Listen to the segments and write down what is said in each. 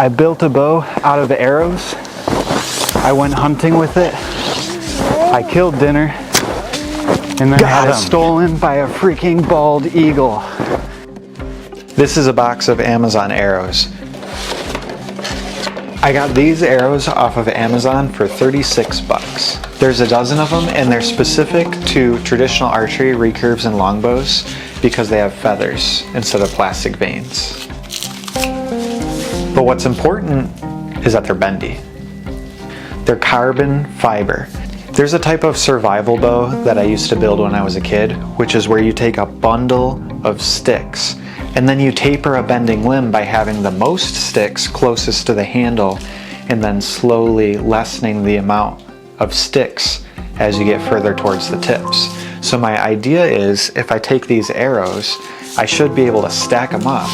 I built a bow out of arrows. I went hunting with it. I killed dinner. And then had it stolen by a freaking bald eagle. This is a box of Amazon arrows. I got these arrows off of Amazon for 36 bucks. There's a dozen of them and they're specific to traditional archery, recurves, and longbows because they have feathers instead of plastic vanes. But what's important is that they're bendy. They're carbon fiber. There's a type of survival bow that I used to build when I was a kid, which is where you take a bundle of sticks and then you taper a bending limb by having the most sticks closest to the handle and then slowly lessening the amount of sticks as you get further towards the tips. So my idea is if I take these arrows, I should be able to stack them up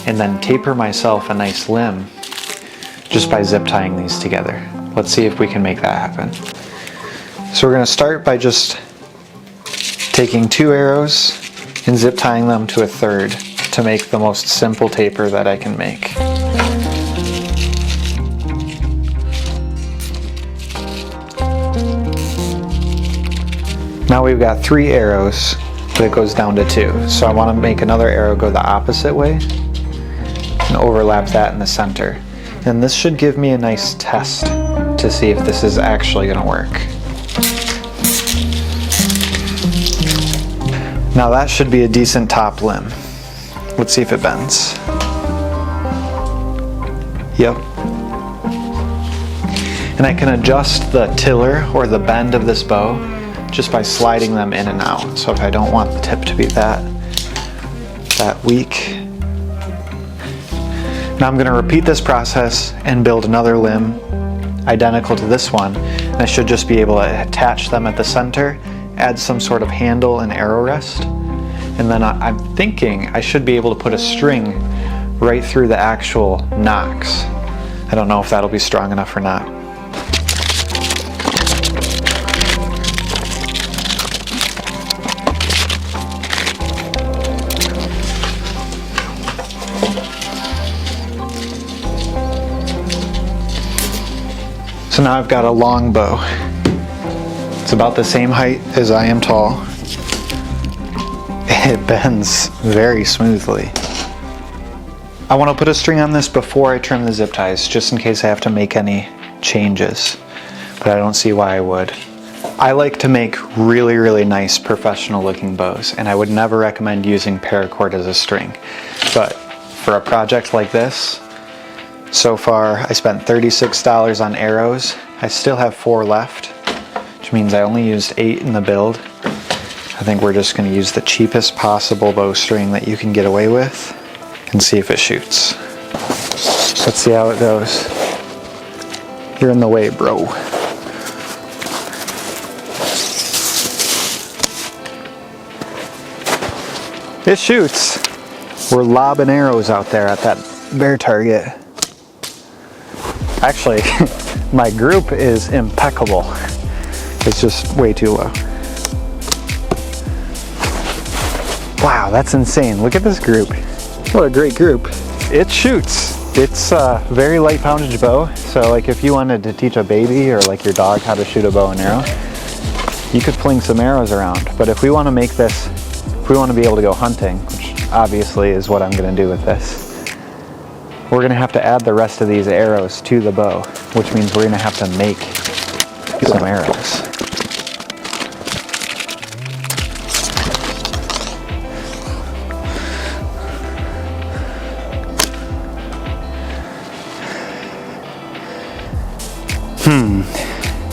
and then taper myself a nice limb just by zip tying these together. Let's see if we can make that happen. So we're going to start by just taking 2 arrows and zip tying them to a third to make the most simple taper that I can make. Now we've got 3 arrows, but it goes down to 2. So I want to make another arrow go the opposite way and overlap that in the center. And this should give me a nice test to see if this is actually going to work. Now that should be a decent top limb. Let's see if it bends. Yep. And I can adjust the tiller or the bend of this bow just by sliding them in and out. So if I don't want the tip to be that weak. Now I'm going to repeat this process and build another limb identical to this one. And I should just be able to attach them at the center, add some sort of handle and arrow rest. And then I'm thinking I should be able to put a string right through the actual nocks. I don't know if that'll be strong enough or not. So now I've got a long bow. It's about the same height as I am tall. It bends very smoothly. I want to put a string on this before I trim the zip ties, just in case I have to make any changes, but I don't see why I would. I like to make really, really nice professional looking bows, and I would never recommend using paracord as a string. But for a project like this, so far I spent $36 on arrows. I still have 4 left, which means I only used 8 in the build. I think we're just going to use the cheapest possible bowstring that you can get away with and see if it shoots. Let's see how it goes. You're in the way, bro. It shoots. We're lobbing arrows out there at that bear target. Actually, my group is impeccable. It's just way too low. Wow, that's insane. Look at this group. What a great group. It shoots. It's a very light poundage bow. So like if you wanted to teach a baby or like your dog how to shoot a bow and arrow, you could fling some arrows around. But if we want to make this, if we want to be able to go hunting, which obviously is what I'm going to do with this, we're going to have to add the rest of these arrows to the bow, which means we're going to have to make some arrows.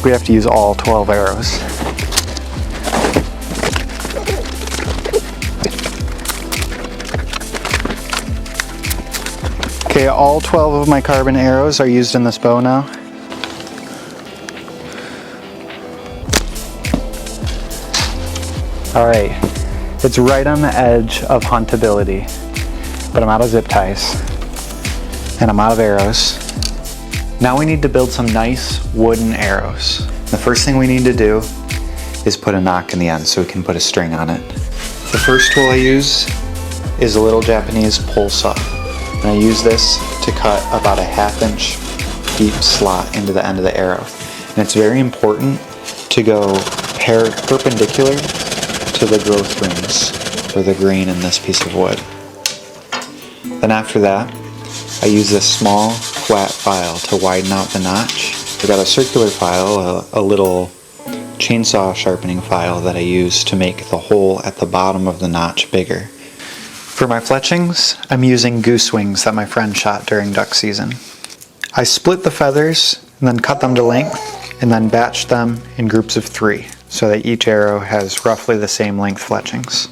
We have to use all 12 arrows. Okay, all 12 of my carbon arrows are used in this bow now. Alright, it's right on the edge of huntability, but I'm out of zip ties, and I'm out of arrows. Now we need to build some nice wooden arrows. The first thing we need to do is put a knock in the end so we can put a string on it. The first tool I use is a little Japanese pole saw. And I use this to cut about a 1/2 inch deep slot into the end of the arrow. And it's very important to go perpendicular to the growth rings or the grain in this piece of wood. Then after that, I use this small flat file to widen out the notch. I've got a circular file, a little chainsaw sharpening file that I use to make the hole at the bottom of the notch bigger. For my fletchings, I'm using goose wings that my friend shot during duck season. I split the feathers and then cut them to length and then batched them in groups of 3 so that each arrow has roughly the same length fletchings.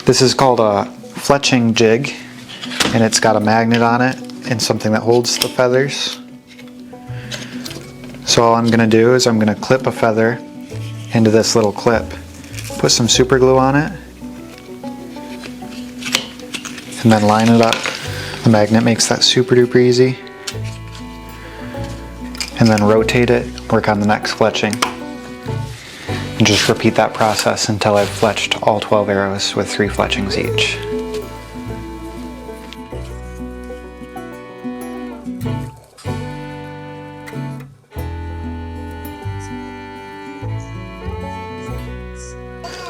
This is called a fletching jig, and it's got a magnet on it and something that holds the feathers. So all I'm going to do is I'm going to clip a feather into this little clip, put some super glue on it, and then line it up. The magnet makes that super duper easy. And then rotate it, work on the next fletching. And just repeat that process until I've fletched all 12 arrows with 3 fletchings each.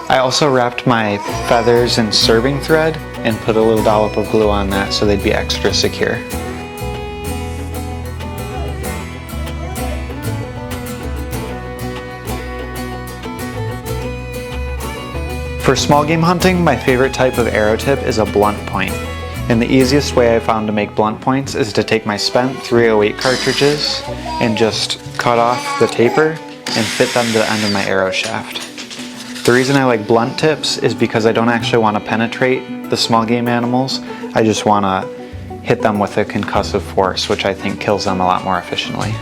I also wrapped my feathers in serving thread and put a little dollop of glue on that so they'd be extra secure. For small game hunting, my favorite type of arrow tip is a blunt point. And the easiest way I found to make blunt points is to take my spent .308 cartridges and just cut off the taper and fit them to the end of my arrow shaft. The reason I like blunt tips is because I don't actually want to penetrate the small game animals. I just want to hit them with a concussive force, which I think kills them a lot more efficiently.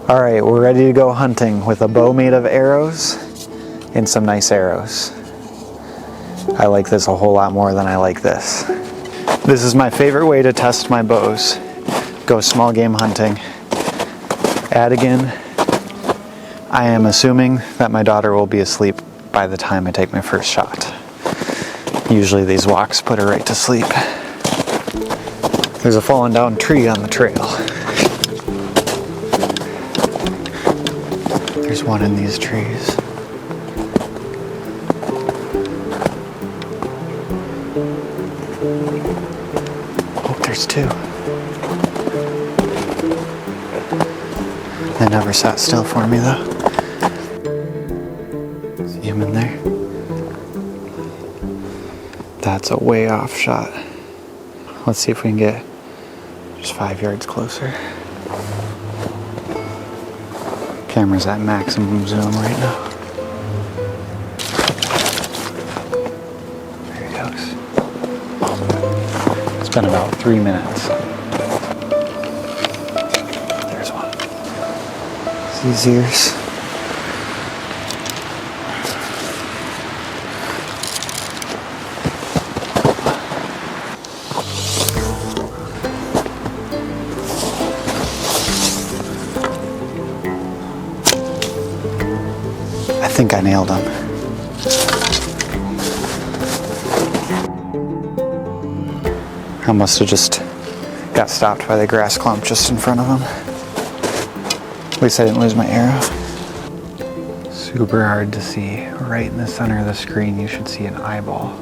All right, we're ready to go hunting with a bow made of arrows and some nice arrows. I like this a whole lot more than I like this. This is my favorite way to test my bows. Go small game hunting. Adigan, I am assuming that my daughter will be asleep by the time I take my first shot. Usually these walks put her right to sleep. There's a fallen down tree on the trail. There's one in these trees. Oh, there's 2. They never sat still for me though. See him in there? That's a way off shot. Let's see if we can get just 5 yards closer. Camera's at maximum zoom right now. There he goes. It's been about 3 minutes. There's one. See his ears? I think I nailed him. I must have just got stopped by the grass clump just in front of him. At least I didn't lose my arrow. Super hard to see. Right in the center of the screen you should see an eyeball.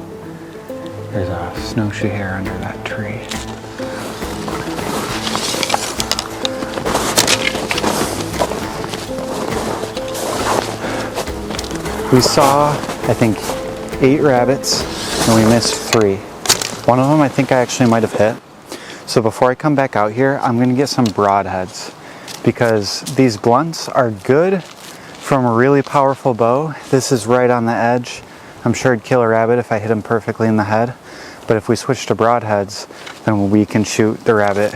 There's a snowshoe hare under that tree. We saw, I think, 8 rabbits, and we missed 3. One of them I think I actually might have hit. So before I come back out here, I'm gonna get some broadheads, because these blunts are good from a really powerful bow. This is right on the edge. I'm sure it'd kill a rabbit if I hit him perfectly in the head. But if we switch to broadheads, then we can shoot the rabbit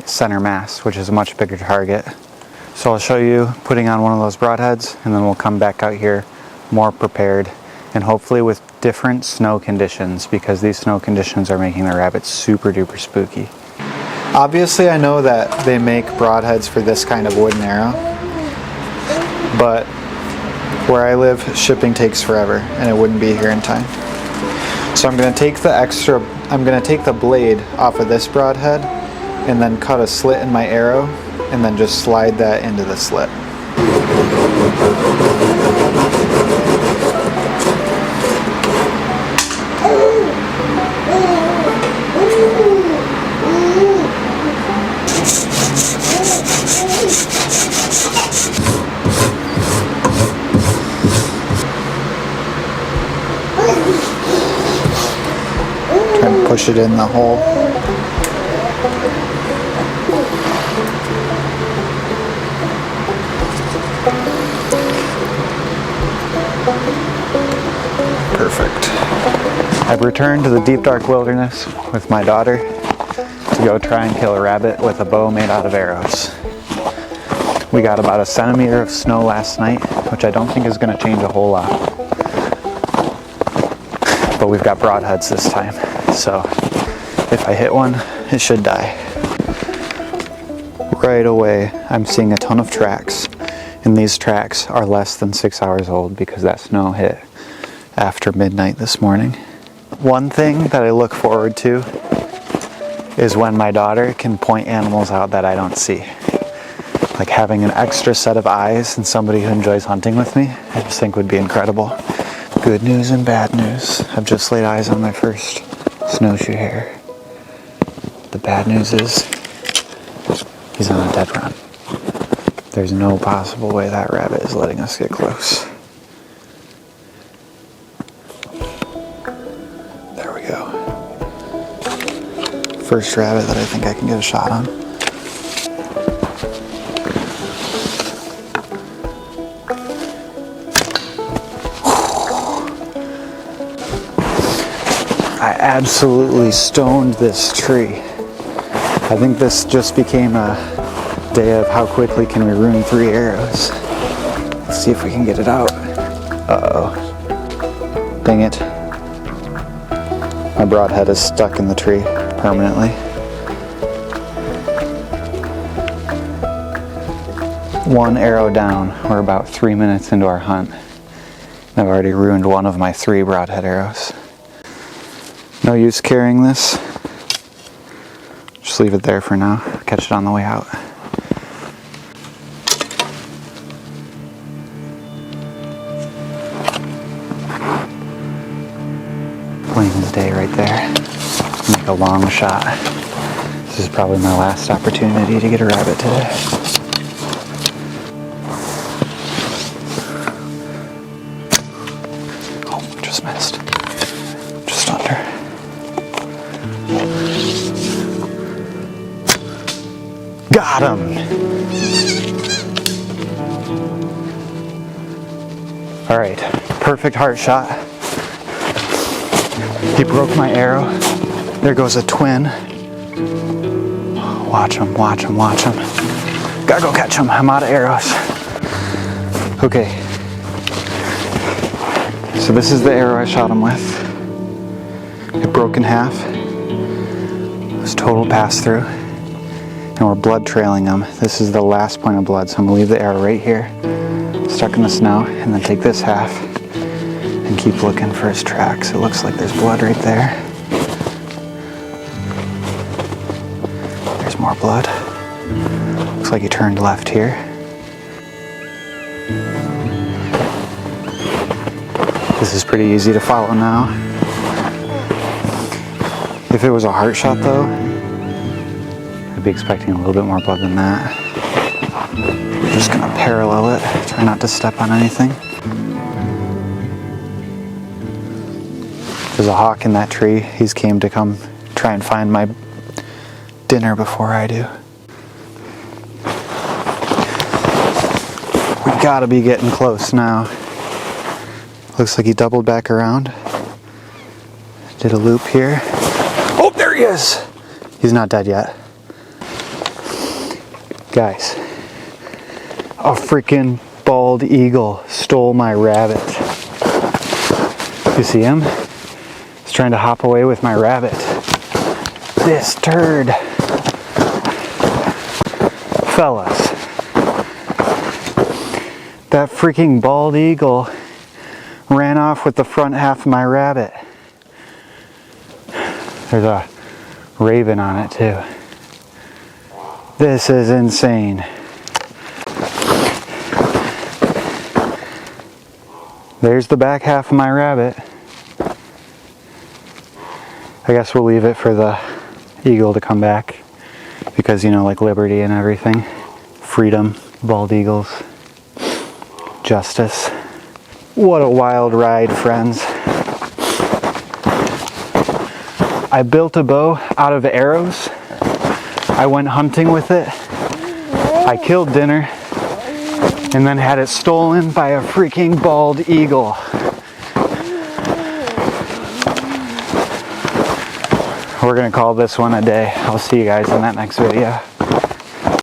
center mass, which is a much bigger target. So I'll show you putting on one of those broadheads, and then we'll come back out here more prepared, and hopefully with different snow conditions, because these snow conditions are making the rabbits super duper spooky. Obviously, I know that they make broadheads for this kind of wooden arrow, but where I live, shipping takes forever, and it wouldn't be here in time. So I'm going to take the blade off of this broadhead, and then cut a slit in my arrow, and then just slide that into the slit. Try and push it in the hole. Perfect. I've returned to the deep dark wilderness with my daughter to go try and kill a rabbit with a bow made out of arrows. We got about 1 centimeter of snow last night, which I don't think is going to change a whole lot. But we've got broadheads this time, so if I hit one, it should die. Right away, I'm seeing a ton of tracks, and these tracks are less than 6 hours old because that snow hit after midnight this morning. One thing that I look forward to is when my daughter can point animals out that I don't see. Like having an extra set of eyes and somebody who enjoys hunting with me, I just think would be incredible. Good news and bad news. I've just laid eyes on my first snowshoe hare. The bad news is he's on a dead run. There's no possible way that rabbit is letting us get close. There we go. First rabbit that I think I can get a shot on. I absolutely stoned this tree. I think this just became a day of how quickly can we ruin 3 arrows. Let's see if we can get it out. Uh-oh. Dang it. My broadhead is stuck in the tree permanently. One arrow down. We're about 3 minutes into our hunt. I've already ruined one of my 3 broadhead arrows. No use carrying this. Just leave it there for now. Catch it on the way out. Plain as day right there. Make a long shot. This is probably my last opportunity to get a rabbit today. Oh, just missed. Just under. Got him! Alright, perfect heart shot. He broke my arrow. There goes a twin. Watch him, watch him, watch him. Gotta go catch him. I'm out of arrows. Okay. So this is the arrow I shot him with. It broke in half. It was total pass through. And we're blood trailing him. This is the last point of blood, so I'm gonna leave the arrow right here, stuck in the snow, and then take this half and keep looking for his tracks. It looks like there's blood right there. There's more blood. Looks like he turned left here. This is pretty easy to follow now. If it was a heart shot though, I'd be expecting a little bit more blood than that. I'm just gonna parallel it, try not to step on anything. There's a hawk in that tree. He's came to come try and find my dinner before I do. We gotta be getting close now. Looks like he doubled back around. Did a loop here. Oh, there he is! He's not dead yet. Guys, A freaking bald eagle stole my rabbit. You see him? He's trying to hop away with my rabbit. This turd. Fellas, that freaking bald eagle ran off with the front half of my rabbit. There's a raven on it too. This is insane. There's the back half of my rabbit. I guess we'll leave it for the eagle to come back because, you know, like liberty and everything. Freedom, bald eagles, justice. What a wild ride, friends. I built a bow out of arrows. I went hunting with it. I killed dinner and then had it stolen by a freaking bald eagle. We're gonna call this one a day. I'll see you guys in that next video.